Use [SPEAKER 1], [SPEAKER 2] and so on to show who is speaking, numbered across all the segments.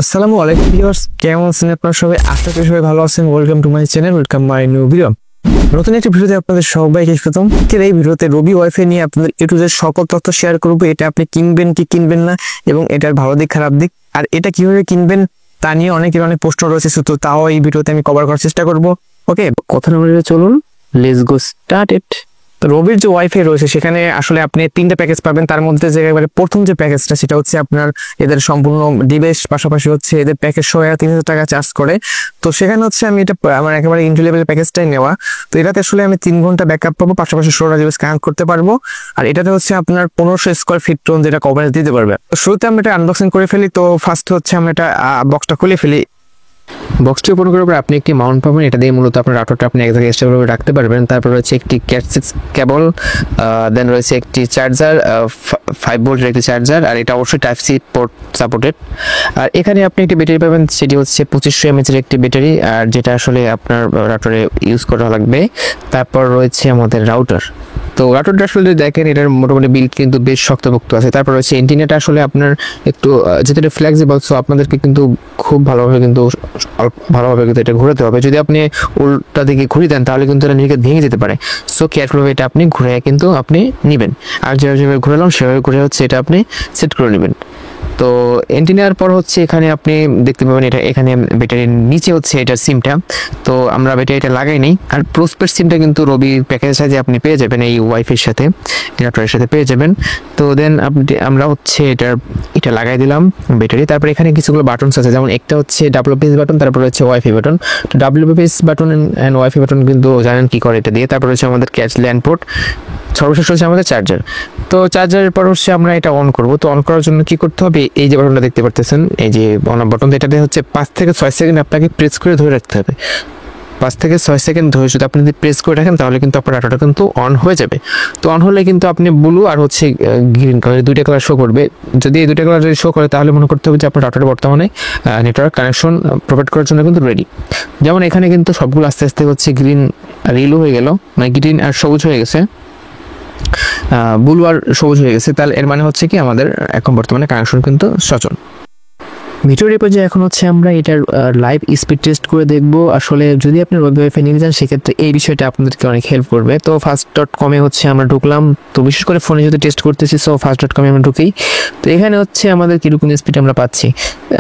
[SPEAKER 1] আসসালামু আলাইকুম ভিউয়ার্স, কেমন আছেন আপনারা সবাই? আশা করি সবাই ভালো আছেন। Welcome to my channel, welcome my new video. নতুন একটি ভিডিওতে আপনাদের সবাইকে স্বাগতম। এই ভিডিওতে রবি ওয়াইফাই নিয়ে আপনাদের এ টু জেড সকল তথ্য শেয়ার করব। এটা আপনি কিনবেন কি কিনবেন না, এবং এটার ভালো দিক খারাপ দিক, আর এটা কিভাবে কিনবেন তা নিয়ে অনেকের অনেক প্রশ্ন রয়েছে। তো তাও এই ভিডিওতে আমি কভার করার চেষ্টা করব। ওকে, কথা না বলে চলুন, লেটস গো স্টার্ট ইট। রবির যে ওয়াইফাই রয়েছে সেখানে আসলে আপনি তিনটা প্যাকেজ পাবেন। তার মধ্যে যে একেবারে প্রথম যে প্যাকেজটা সেটা হচ্ছে আপনার এদের সম্পূর্ণ ডিভাইস, পাশাপাশি হচ্ছে এদের প্যাকেজ সহ 3000 টাকা চার্জ করে। তো সেখানে হচ্ছে আমি এটা আমার একেবারে ইন্টার লেভেল প্যাকেজটাই নেওয়া। তো এটাতে আসলে আমি 3 ঘন্টা ব্যাকআপ পাবো, পাশাপাশি 16টা ডিভাইস কানেক্ট করতে পারবো। আর এটাতে হচ্ছে আপনার 1500 স্কোয়ার ফিট টোন যেটা কভারেজ দিতে পারবে। তো শুরুতে আমি এটা আনবক্সিং করে ফেলি। তো ফার্স্ট হচ্ছে আমরা এটা বক্সটা খুলে ফেলি। বক্সটি ওপেন করার পর আপনি একটি মাউন্ট পাবেন। এটা দিয়ে মূলত আপনার রাউটারটা আপনি এক জায়গায় স্টেবল করে রাখতে পারবেন। তারপর রয়েছে একটি ক্যাট 6 কেবল, দেন রয়েছে একটি চার্জার, 5 ভোল্টের একটি চার্জার, আর এটা অবশ্যই টাইপ সি পোর্ট সাপোর্টেড। আর এখানে আপনি একটি ব্যাটারি পাবেন, সেটি হচ্ছে 2500 mAh এর একটি ব্যাটারি, আর যেটা আসলে আপনার রাউটারে ইউজ করা লাগবে। তারপর রয়েছে আমাদের রাউটার। তো রাউটারটা আসলে যদি দেখেন, এটার মোটামুটি বিল্ড কিন্তু বেশ শক্তপোক্ত আছে। তারপর হচ্ছে এন্টিনাটা আসলে আপনার একটু যেটা ফ্লেক্সিবল, সো আপনাদেরকে কিন্তু খুব ভালোভাবে কিন্তু এটা ঘোরাতে হবে। যদি আপনি উল্টা দিকে ঘুরিয়ে দেন তাহলে কিন্তু এটা নিজেকে ভেঙে যেতে পারে। সো কেয়ারফুলভাবে এটা আপনি ঘুরে কিন্তু আপনি নেবেন, আর যেভাবে ঘুরালাম সেভাবে ঘুরে হচ্ছে এটা আপনি সেট করে নেবেন। তো এন্টিনার পর হচ্ছে এখানে আপনি দেখতে পাবেন এটা এখানে ব্যাটারির নিচে হচ্ছে এটার সিমটা। তো আমরা ব্যাটারিটা লাগাই নেই, আর প্রোসপেড সিমটা কিন্তু রবি প্যাকেজের সাথে আপনি পেয়ে যাবেন, এই ওয়াইফাইয়ের সাথে, রাউটারের সাথে পেয়ে যাবেন। তো দেন আমরা হচ্ছে এটা লাগাই দিলাম ব্যাটারি। তারপর এখানে কিছুগুলো বাটনস আছে, যেমন একটা হচ্ছে ডাব্লিউপিএস বাটন, তারপর হচ্ছে ওয়াইফাই বাটন। তো WPS button and wifi button কিন্তু জানেন কি করে এটা দিয়ে। তারপর হচ্ছে আমাদের ক্যাচ ল্যান্ড পোর্ট, সর্বশেষ হচ্ছে আমাদের চার্জার। তো চার্জারের পর হচ্ছে আমরা এটা অন করব। তো অন করার জন্য কি করতে হবে, এই যে বাটনটা দেখতে পারতেছেন, এই যে অন অফ বাটন, এটাতে হচ্ছে 5 থেকে 6 সেকেন্ড আপনাকে প্রেস করে ধরে রাখতে হবে। 5 থেকে 6 সেকেন্ড ধরে যদি আপনি প্রেস করে রাখেন তাহলে কিন্তু আপনার ডাটাটা কিন্তু অন হয়ে যাবে। তো অন হলে কিন্তু আপনি ব্লু আর হচ্ছে গ্রিন কালার, দুইটা কালার শো করবে। যদি এই দুইটা কালার যদি শো করে তাহলে মনে করতে হবে যে আপনার ডাটাটা বর্তমানে নেটওয়ার্ক কানেকশন প্রোভাইড করার জন্য কিন্তু রেডি। যেমন এখানে কিন্তু সবগুলো আস্তে আস্তে হচ্ছে গ্রিন আর ইয়েলো হয়ে গেল, মানে গ্রিন আর সবুজ হয়ে গেছে, ব্লু আর সবুজ হয়ে গেছে। তাহলে এর মানে হচ্ছে কি আমাদের এখন বর্তমানে কানেকশন কিন্তু সচল। ভিডিওর পর্যায়ে এখন হচ্ছে আমরা এটার লাইভ স্পিড টেস্ট করে দেখব। আসলে যদি আপনি রবি ওয়াইফাই নিয়ে যান সেক্ষেত্রে এই বিষয়টা আপনাদেরকে অনেক হেল্প করবে। তো fast.com-এ হচ্ছে আমরা ঢুকলাম। তো বিশেষ করে ফোনে যদি টেস্ট করতেছি, সো fast.com-এ আমরা ঢুকি। তো এখানে হচ্ছে আমাদের কিরকম স্পিড আমরা পাচ্ছি।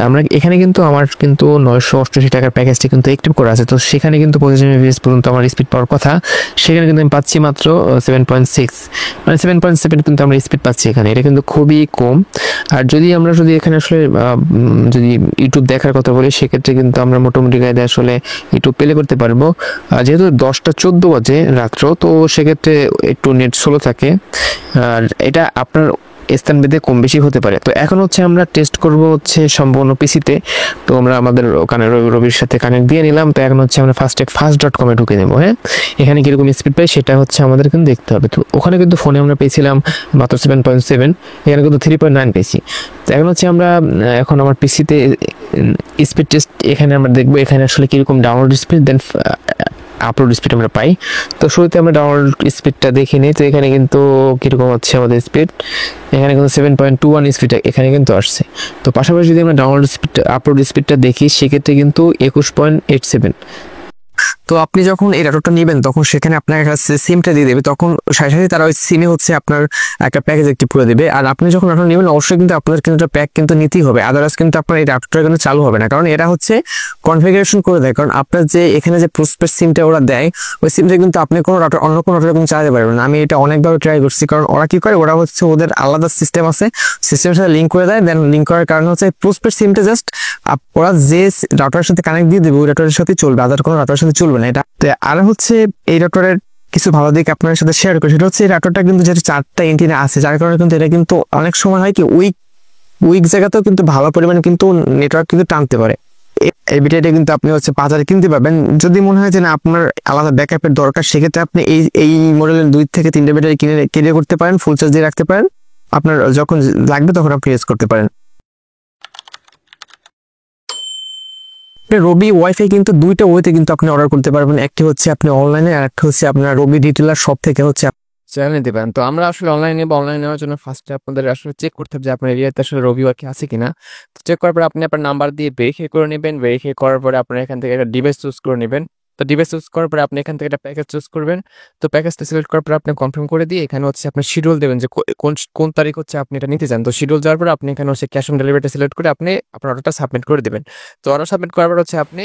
[SPEAKER 1] আমরা এখানে কিন্তু আমার কিন্তু 988 টাকার প্যাকেজটি কিন্তু অ্যাক্টিভ করা আছে। তো সেখানে কিন্তু 25 Mbps পর্যন্ত আমার স্পিড পাওয়ার কথা, সেখানে কিন্তু আমি পাচ্ছি মাত্র 7.6, মানে 7.7 কিন্তু আমরা স্পিড পাচ্ছি এখানে। এটা কিন্তু খুবই কম। আর যদি এখানে আসলে যদি ইউটিউব দেখার কথা বলি, সেক্ষেত্রে কিন্তু আমরা মোটামুটি গাইডে আসলে ইউটিউব প্লে করতে পারবো। যেহেতু 10টা 14 বাজে রাত্র, তো সেক্ষেত্রে একটু নেট স্লো থাকে, আর এটা আপনার স্থান ভেদে কম বেশি হতে পারে। তো এখন হচ্ছে আমরা টেস্ট করব হচ্ছে সম্পূর্ণ পিসিতে। তো আমরা আমাদের ওখানে রবির সাথে কানেক্ট দিয়ে নিলাম। তো এখন হচ্ছে আমরা fast.com-এ ঢুকে নেবো। হ্যাঁ, এখানে কিরকম স্পিড পাই সেটা হচ্ছে আমাদের কিন্তু দেখতে হবে। তো ওখানে কিন্তু ফোনে আমরা পেয়েছিলাম মাত্র 7.7, এখানে কিন্তু 3.9 পেয়েছি। তো এখন হচ্ছে আমরা এখন আমার পিসিতে স্পিড টেস্ট এখানে আমরা দেখবো, এখানে আসলে কিরকম download speed then upload speed আমরা পাই। তো শুরুতে আমরা ডাউনলোড স্পিডটা দেখে নিই। তো এখানে কিন্তু কিরকম হচ্ছে আমাদের স্পিড, এখানে কিন্তু 7.21 স্পিড এখানে কিন্তু আসছে। তো পাশাপাশি যদি আমরা ডাউনলোড স্পিড আপলোড স্পিডটা দেখি, সেক্ষেত্রে কিন্তু 21.87। তো আপনি যখন এই রাউটারটা নেবেন তখন সেখানে আপনার কাছে সিমটা দিয়ে দেবে, তখন সাথে সাথে তারা ওই সিমে হচ্ছে আপনার একটা প্যাকেজ অ্যাক্টিভ করে দেবে। আর আপনি যখন রাউটার নেবেন অবশ্যই কিন্তু আপনার কিন্তু একটা প্যাক কিন্তু নিতেই হবে, আদারওয়াইজ কিন্তু আপনার এই রাউটারটা কিন্তু চালু হবে না। কারণ এরা হচ্ছে কনফিগারেশন করে দেয়, কারণ আপনার যে এখানে যে পোস্টপেড সিমটা ওরা দেয়, ওই সিমটা কিন্তু আপনি কোনো রাউটার অন্য কোনো রাউটারে কিন্তু চালাতে পারবেন না। আমি এটা অনেকভাবে ট্রাই করছি, কারণ ওরা কি করে, ওরা হচ্ছে ওদের আলাদা সিস্টেম আছে, সিস্টেমের সাথে লিঙ্ক করে দেয়। দেন লিঙ্ক করার কারণে হচ্ছে পোস্টপেড সিমটা জাস্ট ওরা যে রাউটারের সাথে কানেক্ট দিয়ে দেবে ওই রাউটারের সাথে চলবে, আদার কোনো রাউটারের সাথে চলবে না এটা। আর হচ্ছে এই রাউটারের কিছু ভালো দিক আপনার সাথে শেয়ার করি, সেটা হচ্ছে এই রাউটারটা কিন্তু যেটা 4টা এন্টিনা আছে, যার কারণে কিন্তু এটা কিন্তু অনেক সময় হয় কি উইক জায়গাতেও কিন্তু ভালো পরিমাণে কিন্তু নেটওয়ার্ক কিন্তু টানতে পারে। এই ব্যাটারিটা কিন্তু আপনি হচ্ছে বাজারে কিনতে পারবেন। যদি মনে হয় যে না আপনার আলাদা ব্যাকআপের দরকার, সেক্ষেত্রে আপনি এই মডেলের 2 থেকে 3টে ব্যাটারি কিনে ক্যারি করতে পারেন, ফুল চার্জ দিয়ে রাখতে পারেন। আপনার যখন লাগবে তখন আপনি ইউজ করতে পারেন। রবি ওয়াইফাই কিন্তু 2টা ওয়েতে কিন্তু আপনি অর্ডার করতে পারবেন। একটি হচ্ছে আপনি অনলাইনে, আর একটা হচ্ছে আপনার রবি রিটেলার শপ থেকে হচ্ছে
[SPEAKER 2] চ্যানেলে দিবেন। তো আমরা আসলে অনলাইনে বা অনলাইনে নেওয়ার জন্য ফার্স্টে আপনাদের আসলে চেক করতে হবে যে আপনার এরিয়াতে আসলে রবি ওয়াইফাই আছে কিনা। তো চেক করার পরে আপনি আপনার নাম্বার দিয়ে ভেরিফাই করে নেবেন। ভেরিফাই করার পরে আপনার এখান থেকে একটা ডিভাইস চুজ করে নেবেন। তো ডিভাইস চুজ করার পরে আপনি এখান থেকে একটা প্যাকেজ চুজ করবেন। তো প্যাকেজটা সিলেক্ট করার পরে আপনি কনফার্ম করে দিয়ে এখানে হচ্ছে আপনার শিডিউল দেবেন যে কোন তারিখ হচ্ছে আপনি এটা নিতে চান। তো শিডিউল দেওয়ার পরে আপনি এখানে হচ্ছে ক্যাশ অন ডেলিভারিটা সিলেক্ট করে আপনি আপনার অর্ডারটা সাবমিট করে দেবেন। তো অর্ডার সাবমিট করার পর হচ্ছে আপনি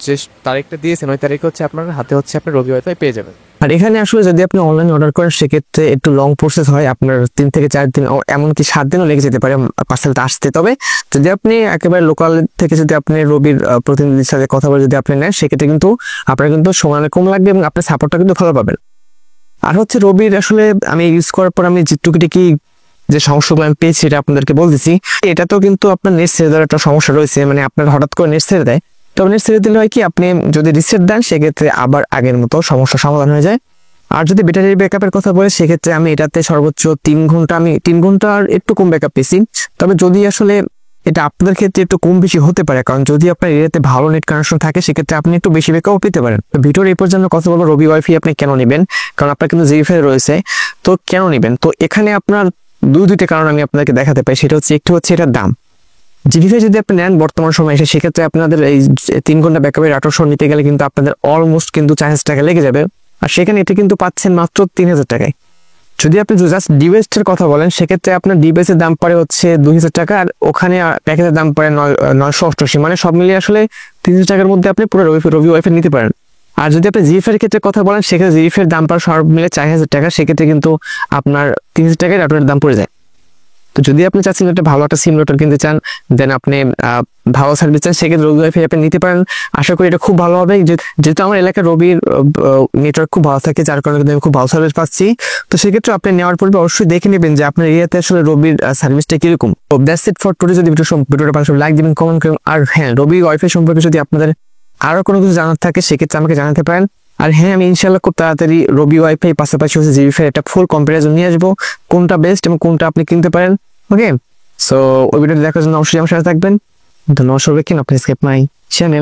[SPEAKER 2] যে তারিখটা দিয়েছেন ওই তারিখে হচ্ছে আপনার হাতে হচ্ছে আপনার রবি ওয়াইফাই পেয়ে যাবেন।
[SPEAKER 1] আর এখানে আসলে যদি আপনি অনলাইনে অর্ডার করেন সেক্ষেত্রে একটু লং প্রসেস হয়, আপনার 3 থেকে 4 দিন এমনকি 7 দিনও লেগে যেতে পারে পার্সেলটা আসতে। তবে যদি আপনি একেবারে লোকাল থেকে যদি আপনি রবির প্রতিনিধির সাথে কথা বলে যদি আপনি নেন সেক্ষেত্রে কিন্তু আপনার কিন্তু সময় কম লাগবে এবং আপনার সাপোর্টটা কিন্তু ভালো পাবেন। আর হচ্ছে রবির আসলে আমি ইউজ করার পর আমি যে টুকিটাকি যে সমস্যাগুলো আমি পেয়েছি এটা আপনাদেরকে বলতেছি। এটা তো কিন্তু আপনার নেট ছেড়ে দেওয়ার একটা সমস্যা রয়েছে, মানে আপনার হঠাৎ করে নেট ছেড়ে দেয়। তবে নেট ছেড়ে দিলে হয় কি, আপনি যদি রিসেট দেন সেক্ষেত্রে আবার আগের মতো সমস্যার সমাধান হয়ে যায়। আর যদি ব্যাটারি ব্যাকআপের কথা বলে সেক্ষেত্রে আমি এটাতে সর্বোচ্চ 3 ঘন্টা, আমি 3 ঘন্টার একটু কম ব্যাকআপ পেয়েছি। তবে যদি আসলে এটা আপনাদের ক্ষেত্রে একটু কম বেশি হতে পারে, কারণ যদি আপনার এরিয়াতে ভালো নেট কানেকশন থাকে সেক্ষেত্রে আপনি একটু বেশি ব্যাকআপ পেতে পারেন। তো ভিডিওর এই পর্যন্ত কথা বলবো রবি ওয়াইফাই আপনি কেন নেবেন, কারণ আপনার কিন্তু জিফাই রয়েছে। তো কেন নেবেন, তো এখানে আপনার দুইটা কারণ আমি আপনাদেরকে দেখাতে পাই। সেটা হচ্ছে, একটু হচ্ছে এটার দাম। জিফাই যদি আপনি নেন বর্তমান সময় এসে সেক্ষেত্রে আপনাদের এই 3 ঘন্টা ব্যাকআপের 1800 নিতে গেলে কিন্তু আপনাদের অলমোস্ট কিন্তু 4000 টাকা লেগে যাবে। আর সেখানে এটা কিন্তু পাচ্ছেন মাত্র 3000 টাকায়। যদি আপনি জাস্ট ডিভাইসটার কথা বলেন সেক্ষেত্রে আপনার ডিভাইসের দাম পড়ে হচ্ছে 2000 টাকা, আর ওখানে প্যাকেজের দাম পড়ে 988। মানে সব মিলিয়ে আসলে 3000 টাকার মধ্যে আপনি পুরো রবি ওয়াইফাই নিতে পারেন। আর যদি আপনি জিফের ক্ষেত্রে কথা বলেন সেক্ষেত্রে জিফের দাম পড়ে সব মিলে 4000 টাকা, সেক্ষেত্রে কিন্তু আপনার 3000 টাকায় রাউটারের দাম পড়ে যায়। তো যদি আপনি চাচ্ছেন একটা ভালো একটা সিম রাউটার কিনতে চান, দেন আপনি ভালো সার্ভিস চান, সেক্ষেত্রে রবি ওয়াইফাই আপনি নিতে পারেন। আশা করি এটা খুব ভালো হবে, যেহেতু আমার এলাকায় রবির নেটওয়ার্ক খুব ভালো থাকে, যার কারণে আমি খুব ভালো সার্ভিস পাচ্ছি। তো সেক্ষেত্রে আপনি নেওয়ার পূর্বে অবশ্যই দেখে নেবেন যে আপনার এরিয়াতে আসলে রবির সার্ভিসটা কিরকম। তো দ্যাটস ইট ফর টুডে। যদি ভিডিওটা ভালো লাইক দিবেন, কমেন্ট করুন। আর হ্যাঁ, রবি ওয়াইফাই সম্পর্কে যদি আপনাদের আরো কোনো কিছু জানার থাকে সেক্ষেত্রে আমাকে জানাতে পারেন। আর হ্যাঁ, আমি ইনশাল্লাহ খুব তাড়াতাড়ি রবি ওয়াইফাই পাশাপাশি হচ্ছে জিফাই একটা ফুল কম্পারিজন নিয়ে আসবো, কোনটা বেস্ট এবং কোনটা আপনি কিনতে পারেন। ওকে, সো ওই ভিডিওটা দেখার জন্য অবশ্যই আমার সাথে থাকবেন। ধন্যবাদ সবাইকে। আপনি স্কেপ মাই চ্যানেল।